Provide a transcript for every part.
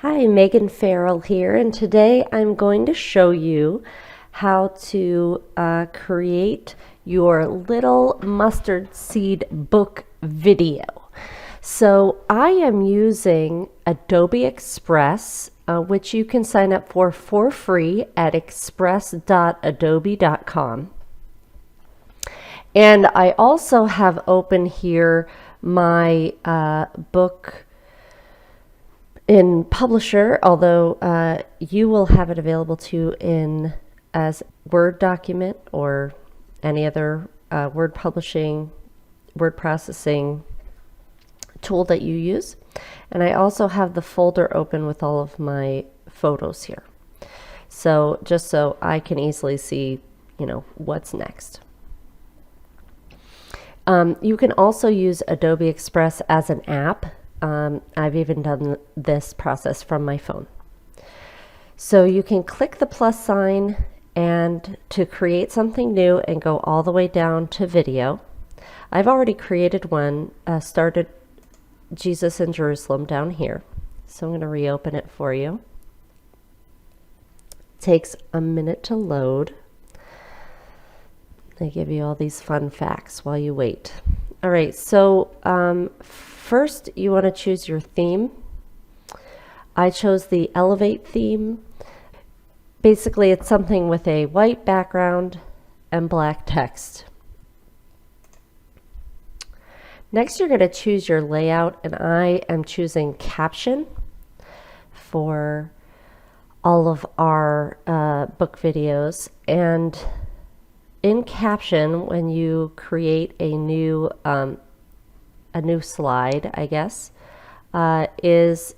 Hi, Megan Farrell here, and today I'm going to show you how to create your little mustard seed book video. So I am using Adobe Express, which you can sign up for free at express.adobe.com. And I also have open here my book in Publisher, although you will have it available to in as Word document or any other word processing tool that you use. And I also have the folder open with all of my photos here. So just so I can easily see, what's next. You can also use Adobe Express as an app. I've even done this process from my phone. So you can click the plus sign and to create something new and go all the way down to video. I've already created one, started Jesus in Jerusalem down here. So I'm going to reopen it for you. It takes a minute to load. They give you all these fun facts while you wait. All right, so first you want to choose your theme. I chose the Elevate theme. Basically, it's something with a white background and black text. Next, you're going to choose your layout, and I am choosing caption for all of our book videos. And in caption, when you create a new slide, I guess, is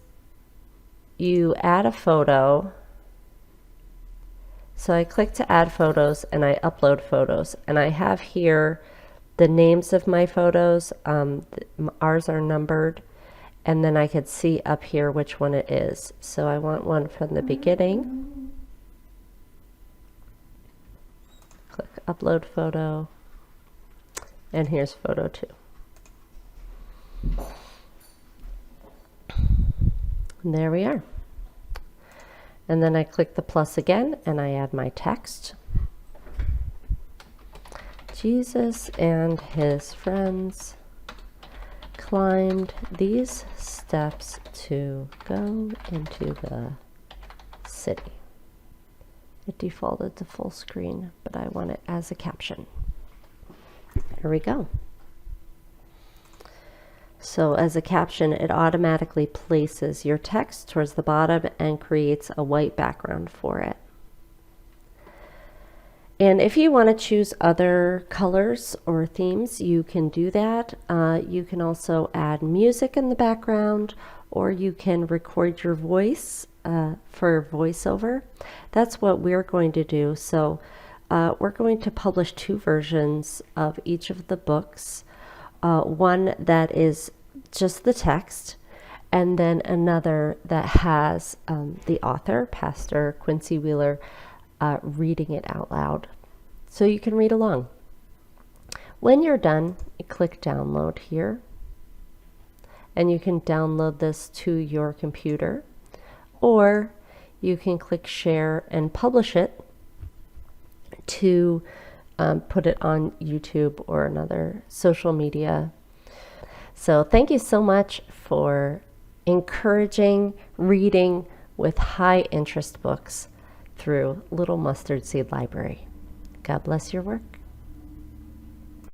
you add a photo. So I click to add photos and I upload photos, and I have here the names of my photos. Ours are numbered, and then I could see up here which one it is. So I want one from the beginning. Click upload photo, and here's photo 2. And there we are. And then I click the plus again and I add my text. Jesus and his friends climbed these steps to go into the city. It defaulted to full screen, but I want it as a caption. Here we go. So as a caption, it automatically places your text towards the bottom and creates a white background for it. And if you want to choose other colors or themes, you can do that. You can also add music in the background, or you can record your voice for voiceover. That's what we're going to do. So we're going to publish 2 versions of each of the books. One that is just the text, and then another that has the author, Pastor Quincy Wheeler, reading it out loud. So you can read along. When you're done, you click download here, and you can download this to your computer, or you can click share and publish it to put it on YouTube or another social media. So thank you so much for encouraging reading with high interest books through Little Mustard Seed Library. God bless your work.